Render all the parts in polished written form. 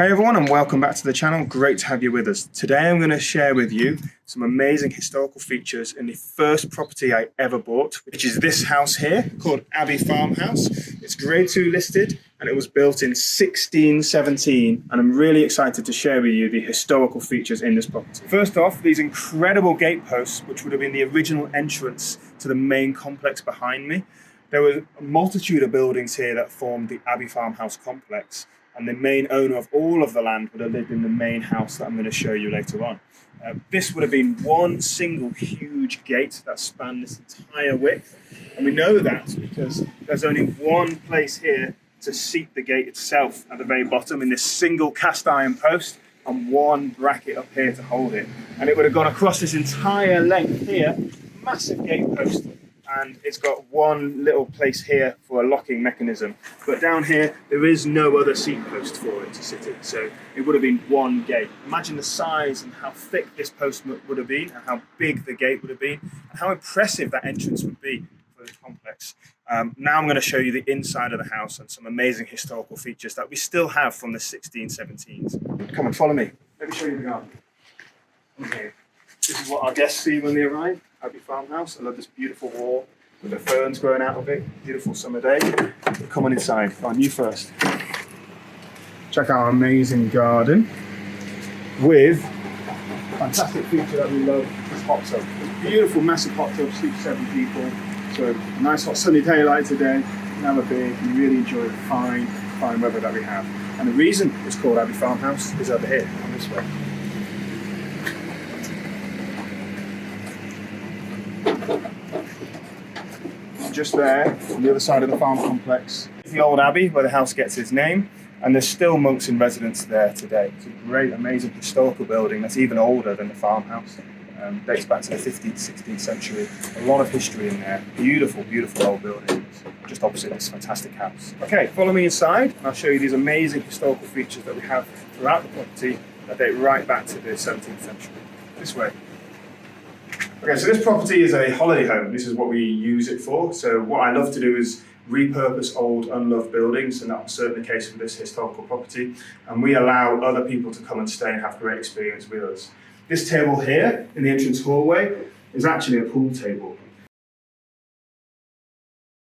Hey everyone, and welcome back to the channel. Great to have you with us. Today I'm going to share with you some amazing historical features in the first property I ever bought, which is this house here called Abbey Farmhouse. It's grade 2 listed and it was built in 1617, and I'm really excited to share with you the historical features in this property. First off, these incredible gate posts, which would have been the original entrance to the main complex behind me. There were a multitude of buildings here that formed the Abbey Farmhouse complex, and the main owner of all of the land would have lived in the main house that I'm going to show you later on. This would have been one single huge gate that spanned this entire width, and we know that because there's only one place here to seat the gate itself at the very bottom in this single cast iron post, and one bracket up here to hold it. And it would have gone across this entire length here, massive gate post, and it's got one little place here for a locking mechanism. But down here, there is no other seat post for it to sit in, so it would have been one gate. Imagine the size and how thick this post would have been, and how big the gate would have been, and how impressive that entrance would be for this complex. Now I'm going to show you the inside of the house and some amazing historical features that we still have from the 1617s. Come on, follow me. Let me show you the garden. Okay. This is what our guests see when they arrive. Abbey Farmhouse. I love this beautiful wall with the ferns growing out of it. Beautiful summer day. Come on inside. On you first. Check out our amazing garden with fantastic feature that we love, this hot tub. This beautiful, massive hot tub, sleeps 7 people. So a nice hot sunny day like today. You can have a beer and really enjoy the fine weather that we have. And the reason it's called Abbey Farmhouse is over here, on this way. Just there, on the other side of the farm complex, is the old abbey where the house gets its name, and there's still monks in residence there today. It's a great, amazing historical building that's even older than the farmhouse. Dates back to the 15th, 16th century. A lot of history in there. Beautiful, beautiful old buildings just opposite this fantastic house. Okay, follow me inside, and I'll show you these amazing historical features that we have throughout the property that date right back to the 17th century. This way. Okay, so this property is a holiday home. This is what we use it for. So what I love to do is repurpose old, unloved buildings, and that's certainly the case with this historical property. And we allow other people to come and stay and have a great experience with us. This table here in the entrance hallway is actually a pool table.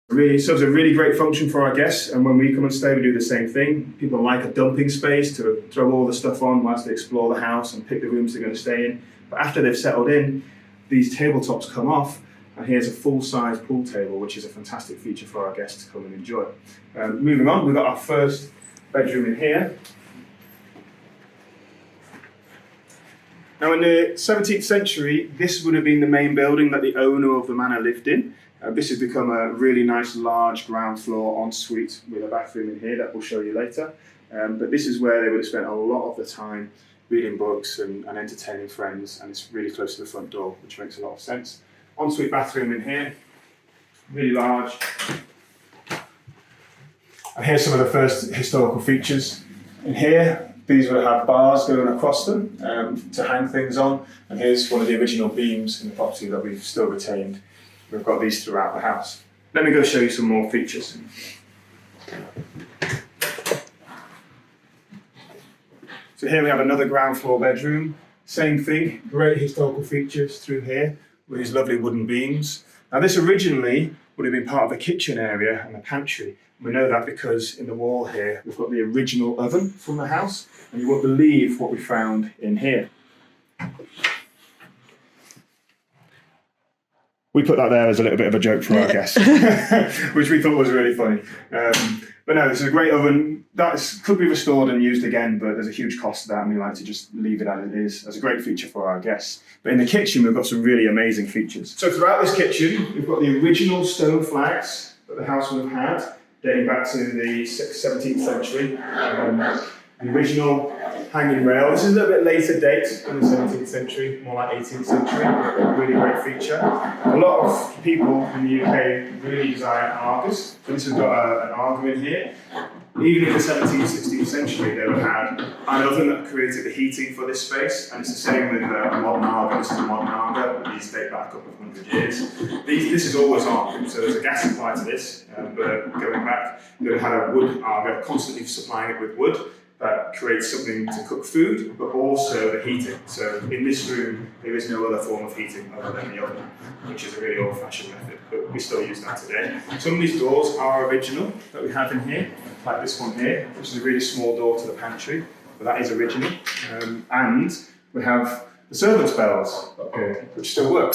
It really serves a really great function for our guests, and when we come and stay, we do the same thing. People like a dumping space to throw all the stuff on whilst they explore the house and pick the rooms they're going to stay in. But after they've settled in, these tabletops come off, and here's a full-size pool table, which is a fantastic feature for our guests to come and enjoy. Moving on, we've got our first bedroom in here. Now, in the 17th century, this would have been the main building that the owner of the manor lived in. This has become a really nice, large ground floor ensuite with a bathroom in here that we'll show you later. But this is where they would have spent a lot of the time reading books and entertaining friends, and it's really close to the front door, which makes a lot of sense. Ensuite bathroom in here, really large. And here's some of the first historical features. In here, these would have bars going across them to hang things on, and here's one of the original beams in the property that we've still retained. We've got these throughout the house. Let me go show you some more features. So here we have another ground floor bedroom. Same thing, great historical features through here with these lovely wooden beams. Now this originally would have been part of the kitchen area and the pantry. We know that because in the wall here, we've got the original oven from the house, and you won't believe what we found in here. We put that there as a little bit of a joke for our guests, which we thought was really funny. But no, this is a great oven. That could be restored and used again, but there's a huge cost to that, and we like to just leave it as it is as a great feature for our guests. But in the kitchen, we've got some really amazing features. So throughout this kitchen, we've got the original stone flags that the house would have had, dating back to the 17th century. The original hanging rail. This is a little bit later date in the 17th century, more like 18th century. Really great feature. A lot of people in the UK really desire Argus. So this has got an Argus in here. Even in the 17th, 16th century, they would have had an oven that created the heating for this space, and it's the same with a modern Argus. This is a modern Argus, but these date back a couple of hundred years. This is always on, so there's a gas supply to this, but going back, they had a wood Argus, constantly supplying it with wood. that creates something to cook food, but also the heating. So in this room, there is no other form of heating other than the oven, which is a really old-fashioned method, but we still use that today. Some of these doors are original that we have in here, like this one here, which is a really small door to the pantry, but that is original. And we have the servants' bells up here, which still work.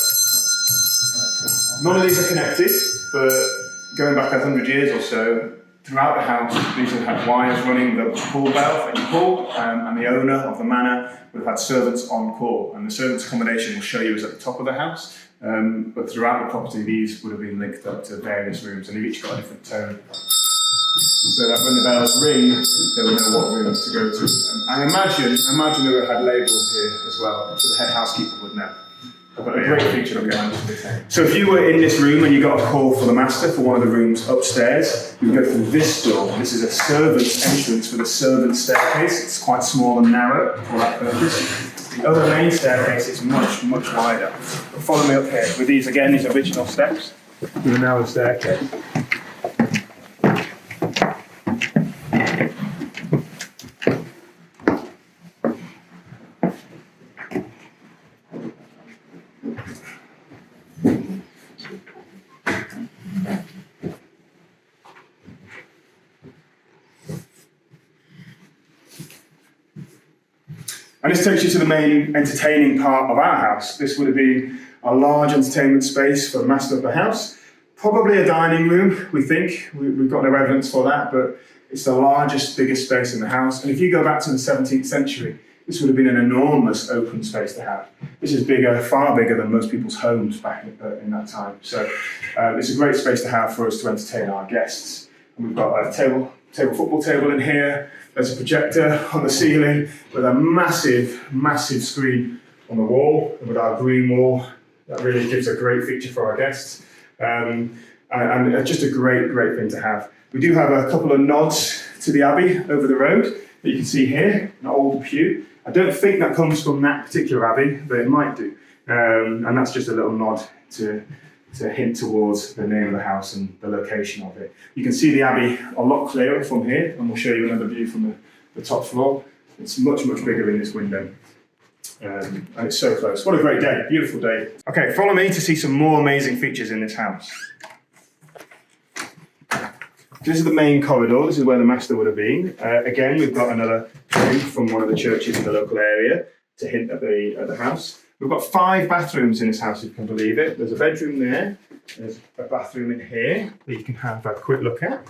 None of these are connected, but going back 100 years or so, throughout the house, these have had wires running the call bell that you call, and the owner of the manor would have had servants on call. And the servants' accommodation will show you is at the top of the house, but throughout the property, these would have been linked up to various rooms, and they've each got a different tone. So that when the bells ring, they will know what rooms to go to. I imagine they would have had labels here as well, so the head housekeeper would know. But a great feature of behind. So if you were in this room and you got a call for the master for one of the rooms upstairs, you would go through this door. This is a servant's entrance with a servant's staircase. It's quite small and narrow for that purpose. The other main staircase is much, much wider. But follow me up here with these original steps with a narrow staircase. And this takes you to the main entertaining part of our house. This would have been a large entertainment space for the master of the house. Probably a dining room, we think. We've got no evidence for that, but it's the largest, biggest space in the house. And if you go back to the 17th century, this would have been an enormous open space to have. This is bigger, far bigger than most people's homes back in that time. So it's a great space to have for us to entertain our guests. And we've got a football table in here. There's a projector on the ceiling with a massive, massive screen on the wall, and with our green wall. That really gives a great feature for our guests. And just a great, great thing to have. We do have a couple of nods to the Abbey over the road that you can see here, an old pew. I don't think that comes from that particular Abbey, but it might do. And that's just a little nod to hint towards the name of the house and the location of it. You can see the Abbey a lot clearer from here, and we'll show you another view from the top floor. It's much, much bigger in this window. And it's so close. What a great day, beautiful day. Okay, follow me to see some more amazing features in this house. This is the main corridor. This is where the master would have been. Again, we've got another hint from one of the churches in the local area to hint at the house. We've got 5 bathrooms in this house, if you can believe it. There's a bedroom there. There's a bathroom in here that you can have a quick look at.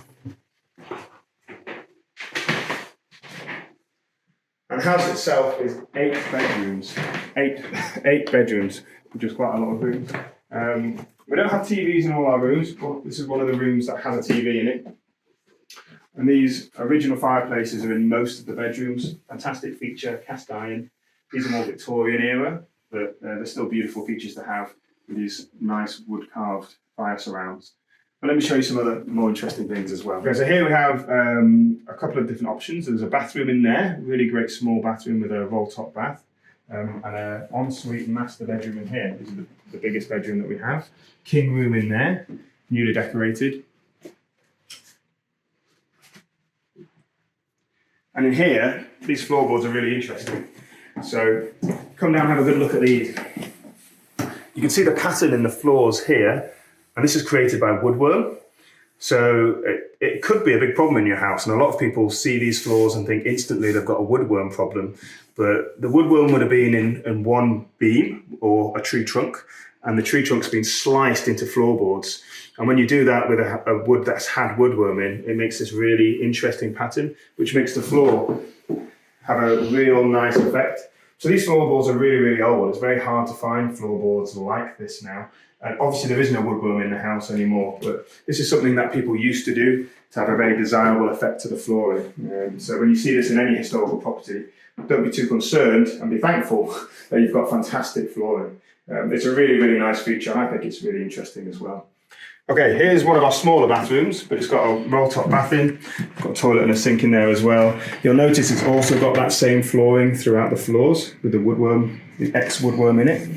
And the house itself is 8 bedrooms. Eight bedrooms, which is quite a lot of rooms. We don't have TVs in all our rooms, but this is one of the rooms that has a TV in it. And these original fireplaces are in most of the bedrooms. Fantastic feature, cast iron. These are more Victorian era, but they're still beautiful features to have with these nice wood carved fire surrounds. But let me show you some other more interesting things as well. Okay, so here we have a couple of different options. There's a bathroom in there, really great small bathroom with a roll top bath, and an ensuite master bedroom in here. This is the biggest bedroom that we have. King room in there, newly decorated. And in here, these floorboards are really interesting. So come down and have a good look at these. You can see the pattern in the floors here, and this is created by woodworm. So it could be a big problem in your house, and a lot of people see these floors and think instantly they've got a woodworm problem. But the woodworm would have been in one beam or a tree trunk, and the tree trunk's been sliced into floorboards. And when you do that with a wood that's had woodworm in, it makes this really interesting pattern, which makes the floor have a real nice effect. So these floorboards are really, really old. It's very hard to find floorboards like this now. And obviously there is no woodworm in the house anymore, but this is something that people used to do to have a very desirable effect to the flooring. So when you see this in any historical property, don't be too concerned and be thankful that you've got fantastic flooring. It's a really, really nice feature, and I think it's really interesting as well. Okay, here's one of our smaller bathrooms, but it's got a roll-top bath in. Got a toilet and a sink in there as well. You'll notice it's also got that same flooring throughout the floors with the woodworm, the ex-woodworm in it.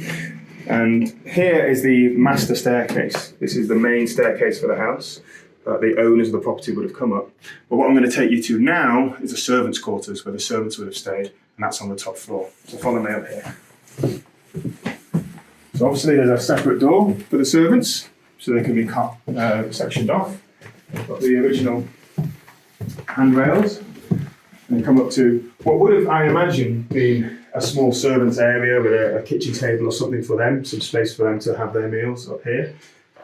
And here is the master staircase. This is the main staircase for the house. that the owners of the property would have come up. But what I'm going to take you to now is the servants' quarters, where the servants would have stayed, and that's on the top floor. So follow me up here. So obviously there's a separate door for the servants, so they can be sectioned off. We've got the original handrails, and you come up to what would have, I imagine, been a small servants area with a kitchen table or something for them, some space for them to have their meals up here.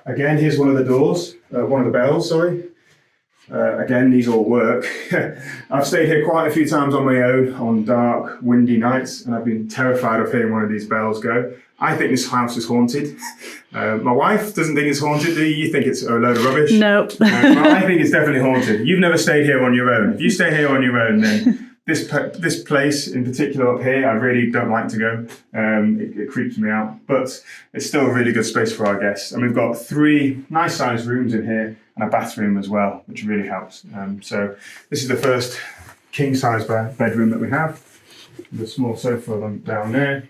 Again, here's one of the doors, one of the bells, sorry. Again, these all work. I've stayed here quite a few times on my own on dark, windy nights, and I've been terrified of hearing one of these bells go. I think this house is haunted. My wife doesn't think it's haunted, do you? You think it's a load of rubbish? Nope. Well, I think it's definitely haunted. You've never stayed here on your own. If you stay here on your own, then this place in particular up here, I really don't like to go. It creeps me out, but it's still a really good space for our guests. And we've got 3 nice sized rooms in here and a bathroom as well, which really helps. So this is the first king size bedroom that we have. The small sofa down there.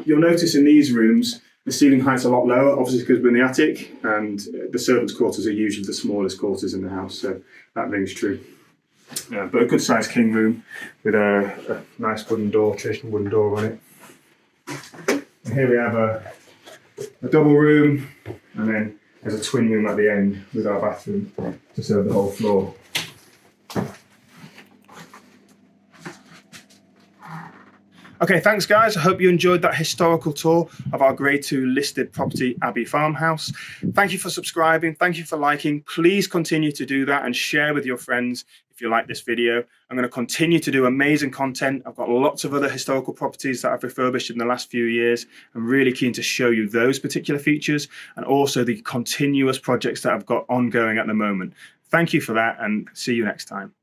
You'll notice in these rooms, the ceiling height's a lot lower, obviously because we're in the attic, and the servants' quarters are usually the smallest quarters in the house, so that rings true. But a good sized king room with a nice wooden door, traditional wooden door on it. And here we have a double room, and then there's a twin room at the end with our bathroom to serve the whole floor. Okay, thanks guys. I hope you enjoyed that historical tour of our Grade 2 listed property, Abbey Farmhouse. Thank you for subscribing. Thank you for liking. Please continue to do that and share with your friends if you like this video. I'm going to continue to do amazing content. I've got lots of other historical properties that I've refurbished in the last few years. I'm really keen to show you those particular features and also the continuous projects that I've got ongoing at the moment. Thank you for that, and see you next time.